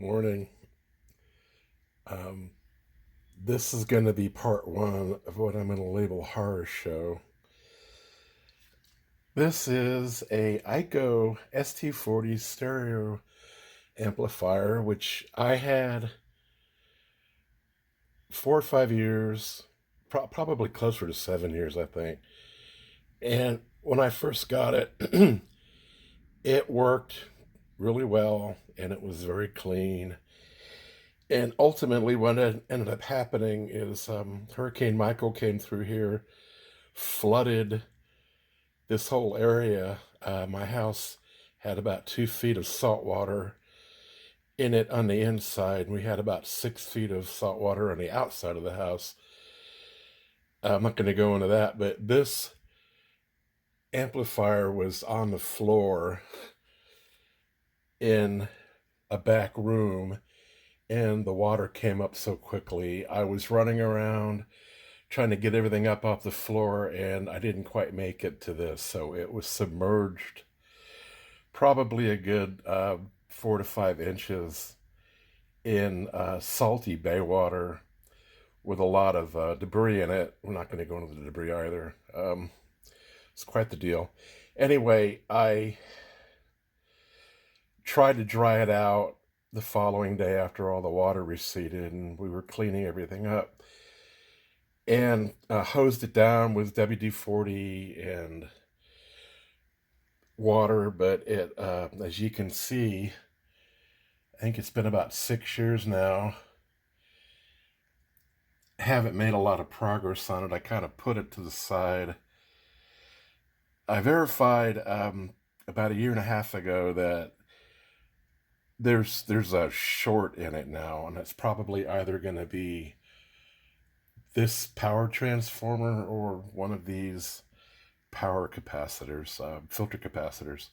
Morning. Um, this is going to be part one of what I'm going to label horror show. This is a Eico ST40 stereo amplifier, which I had 4 or 5 years, probably closer to 7 years, I think. And when I first got it, it worked really well and it was very clean. And ultimately, what ended up happening is Hurricane Michael came through here, flooded this whole area. My house had about 2 feet of salt water in it on the inside. We had about 6 feet of salt water on the outside of the house. I'm not going to go into that, but this amplifier was on the floor in a back room, and the water came up so quickly. I was running around trying to get everything up off the floor, and I didn't quite make it to this, so it was submerged probably a good 4 to 5 inches in salty bay water with a lot of debris in it. We're not going to go into the debris either. It's quite the deal. Anyway, I tried to dry it out the following day after all the water receded and we were cleaning everything up, and hosed it down with WD-40 and water. But it, as you can see, I think it's been about 6 years now. Haven't made a lot of progress on it. I kind of put it to the side. I verified about a year and a half ago that there's a short in it now, and it's probably either going to be this power transformer or one of these power capacitors, filter capacitors.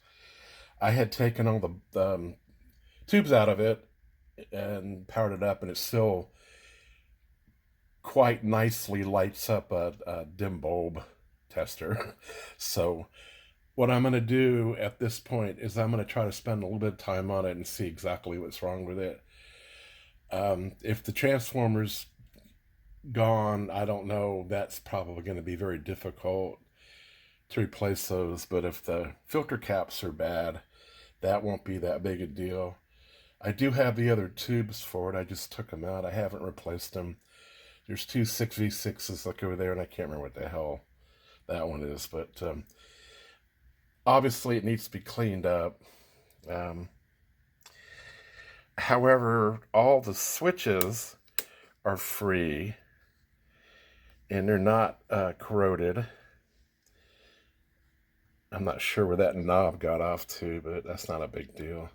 I had taken all the tubes out of it and powered it up, and it still quite nicely lights up a dim bulb tester. So what I'm going to do at this point is I'm going to try to spend a little bit of time on it and see exactly what's wrong with it. If the transformer's gone, I don't know, that's probably going to be very difficult to replace those. But if the filter caps are bad, that won't be that big a deal. I do have the other tubes for it. I just took them out. I haven't replaced them. There's two 6v6s like over there, and I can't remember what the hell that one is, but obviously it needs to be cleaned up. However, all the switches are free and they're not corroded. I'm not sure where that knob got off to, but that's not a big deal.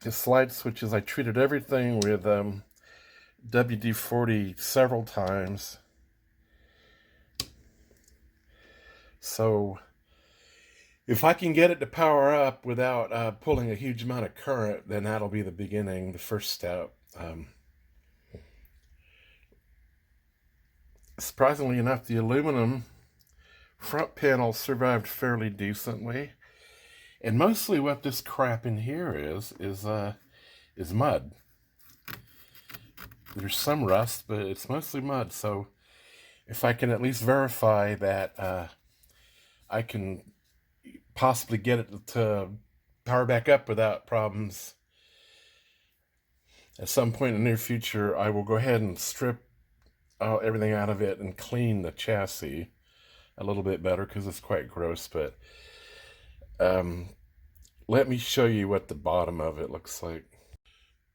The slide switches, I treated everything with WD-40 several times. So if I can get it to power up without pulling a huge amount of current, then that'll be the beginning, the first step. Surprisingly enough, the aluminum front panel survived fairly decently. And mostly what this crap in here is mud. There's some rust, but it's mostly mud. So if I can at least verify that I can possibly get it to power back up without problems at some point in the near future, I will go ahead and strip everything out of it and clean the chassis a little bit better because it's quite gross. But let me show you what the bottom of it looks like.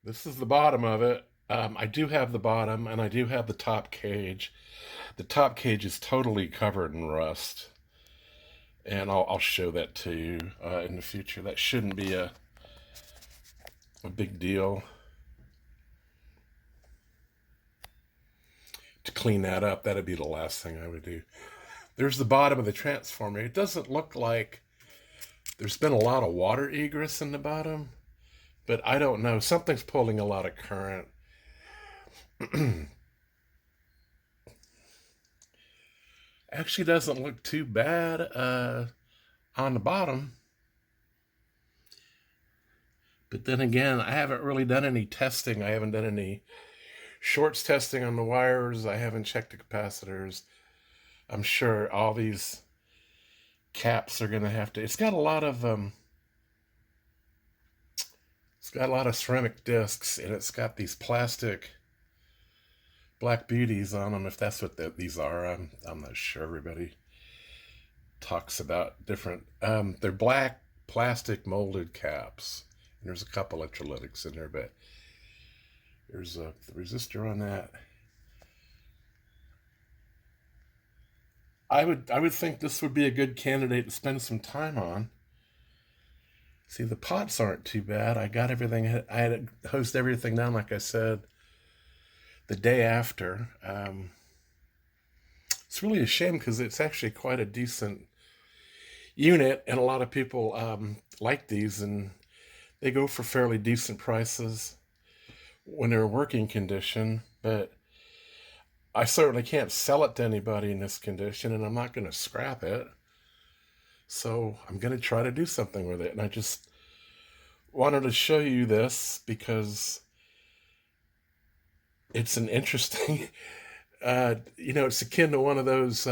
This is the bottom of it. I do have the bottom and I do have the top cage. The top cage is totally covered in rust, and I'll show that to you in the future. That shouldn't be a big deal to clean that up. That'd be the last thing I would do. There's the bottom of the transformer. It doesn't look like there's been a lot of water egress in the bottom, but I don't know. Something's pulling a lot of current. Actually doesn't look too bad on the bottom. But then again, I haven't really done any testing. I haven't done any shorts testing on the wires. I haven't checked the capacitors. I'm sure all these caps are going to have to. It's got a lot of ceramic discs, and it's got these plastic black beauties on them. If that's what these are, I'm not sure. Everybody talks about different. They're black plastic molded caps. And there's a couple electrolytics in there, but there's a resistor on that. I would think this would be a good candidate to spend some time on. See, the pots aren't too bad. I got everything. I had to hose everything down, like I said, the day after. It's really a shame because it's actually quite a decent unit, and a lot of people like these, and they go for fairly decent prices when they're in working condition. But I certainly can't sell it to anybody in this condition, and I'm not going to scrap it. So I'm going to try to do something with it. And I just wanted to show you this because it's an interesting, it's akin to one of those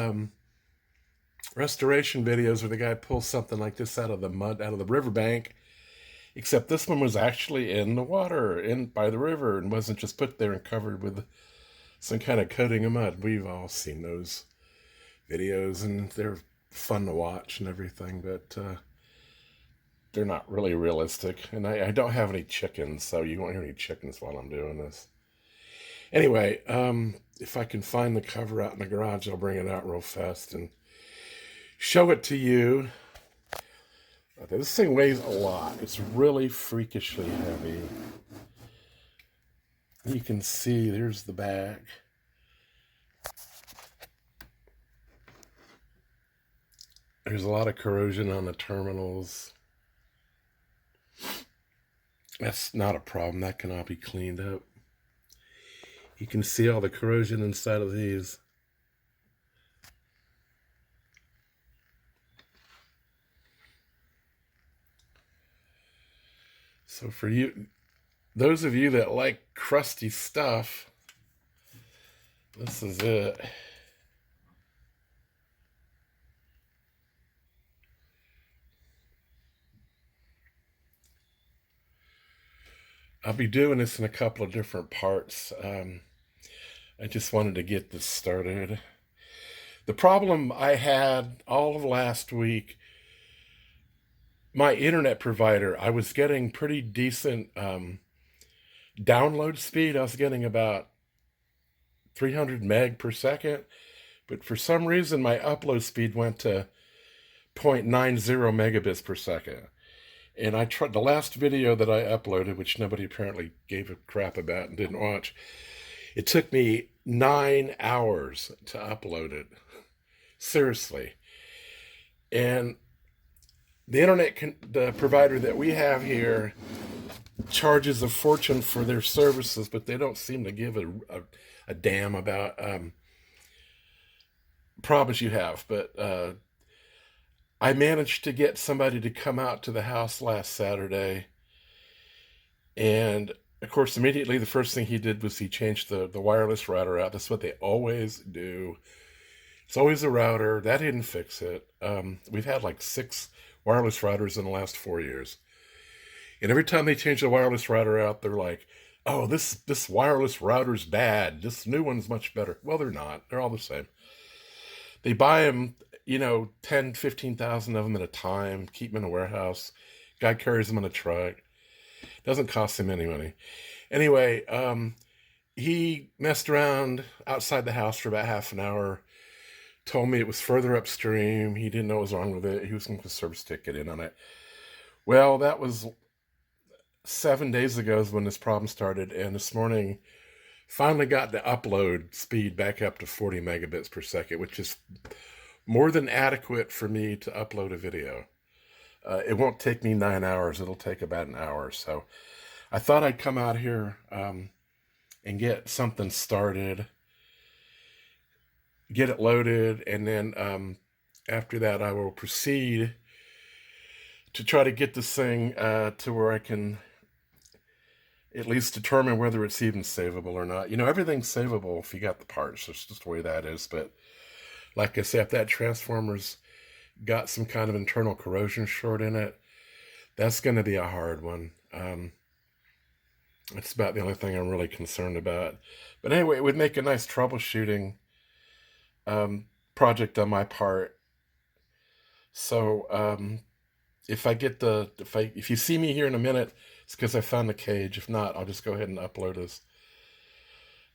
restoration videos where the guy pulls something like this out of the mud, out of the riverbank, except this one was actually in the water, in by the river, and wasn't just put there and covered with some kind of coating of mud. We've all seen those videos, and they're fun to watch and everything, but they're not really realistic. And I don't have any chickens, so you won't hear any chickens while I'm doing this. Anyway, if I can find the cover out in the garage, I'll bring it out real fast and show it to you. This thing weighs a lot. It's really freakishly heavy. You can see there's the back. There's a lot of corrosion on the terminals. That's not a problem. That can all be cleaned up. You can see all the corrosion inside of these. So for you, those of you that like crusty stuff, this is it. I'll be doing this in a couple of different parts. I just wanted to get this started. The problem I had all of last week, my internet provider, I was getting pretty decent download speed. I was getting about 300 meg per second, but for some reason my upload speed went to 0.90 megabits per second. And I tried the last video that I uploaded, which nobody apparently gave a crap about and didn't watch. It took me 9 hours to upload it. Seriously. And the the provider that we have here charges a fortune for their services, but they don't seem to give a damn about problems you have. But I managed to get somebody to come out to the house last Saturday. And of course, immediately the first thing he did was he changed the wireless router out. That's what they always do. It's always a router. That didn't fix it. We've had like 6 wireless routers in the last 4 years. And every time they change the wireless router out, they're like, oh, this wireless router's bad. This new one's much better. Well, they're not. They're all the same. They buy them, 10, 15,000 of them at a time, keep them in a warehouse. Guy carries them in a truck. Doesn't cost him any money. Anyway, he messed around outside the house for about half an hour, told me it was further upstream. He didn't know what was wrong with it. He was going to put a service ticket in on it. Well, that was 7 days ago is when this problem started, and this morning finally got the upload speed back up to 40 megabits per second, which is more than adequate for me to upload a video. It won't take me 9 hours. It'll take about an hour. So I thought I'd come out here and get something started, get it loaded, and then after that I will proceed to try to get this thing to where I can at least determine whether it's even savable or not. You know, everything's savable if you got the parts. That's just the way that is. But like I said, if that transformer's got some kind of internal corrosion short in it, that's going to be a hard one. It's about the only thing I'm really concerned about. But anyway, it would make a nice troubleshooting um, project on my part. So if you see me here in a minute, it's because I found the cage. If not, I'll just go ahead and upload this.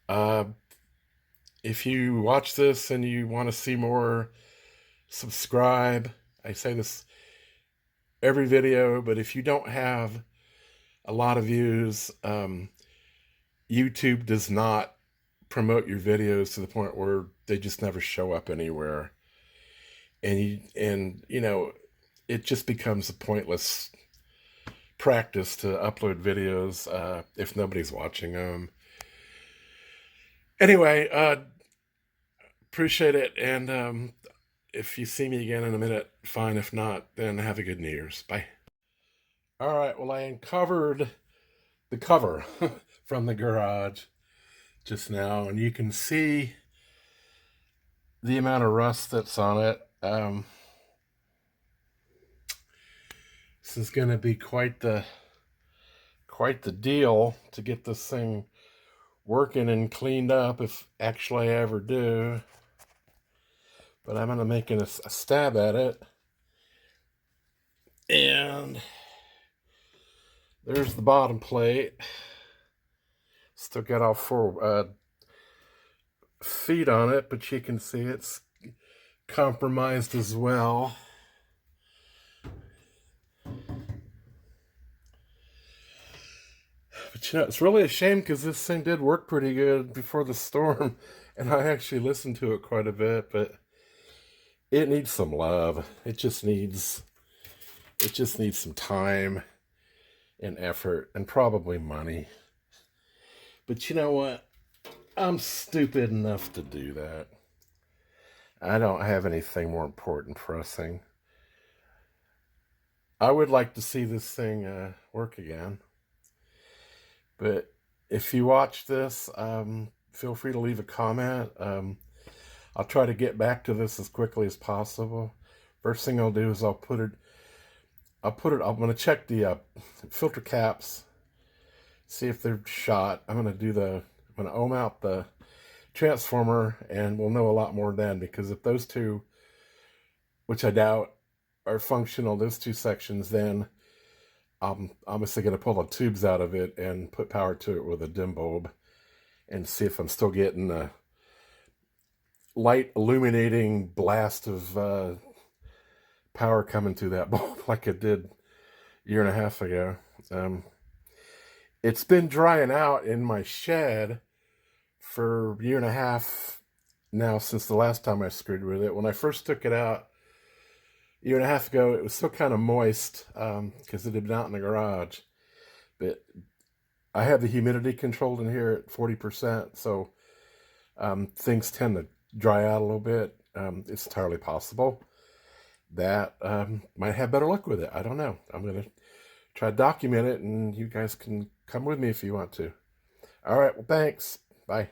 Uh, if you watch this and you want to see more, subscribe. I say this every video, but if you don't have a lot of views, YouTube does not promote your videos to the point where they just never show up anywhere. And you know, it just becomes a pointless practice to upload videos if nobody's watching them. Anyway, appreciate it, and if you see me again in a minute, fine. If not, then have a good New Year's. Bye. All right, well, I uncovered the cover from the garage just now, and you can see the amount of rust that's on it. This is going to be quite the deal to get this thing working and cleaned up, if actually I ever do. But I'm going to make a stab at it. And there's the bottom plate. Still got all 4 feet on it, but you can see it's compromised as well. But you know, it's really a shame because this thing did work pretty good before the storm, and I actually listened to it quite a bit, but it needs some love. It just needs some time and effort and probably money. But you know what? I'm stupid enough to do that. I don't have anything more important pressing. I would like to see this thing work again. But if you watch this, feel free to leave a comment. I'll try to get back to this as quickly as possible. First thing I'll do is I'm going to check the filter caps, see if they're shot. I'm going to ohm out the transformer, and we'll know a lot more then, because if those two, which I doubt, are functional, those 2 sections, then I'm obviously going to pull the tubes out of it and put power to it with a dim bulb and see if I'm still getting a light illuminating blast of power coming through that bulb like it did a year and a half ago. It's been drying out in my shed for a year and a half now since the last time I screwed with it. When I first took it out a year and a half ago, it was still kind of moist because it had been out in the garage. But I have the humidity controlled in here at 40%, so things tend to dry out a little bit. It's entirely possible that might have better luck with it. I don't know. I'm going to try to document it, and you guys can come with me if you want to. All right, well, thanks. Bye.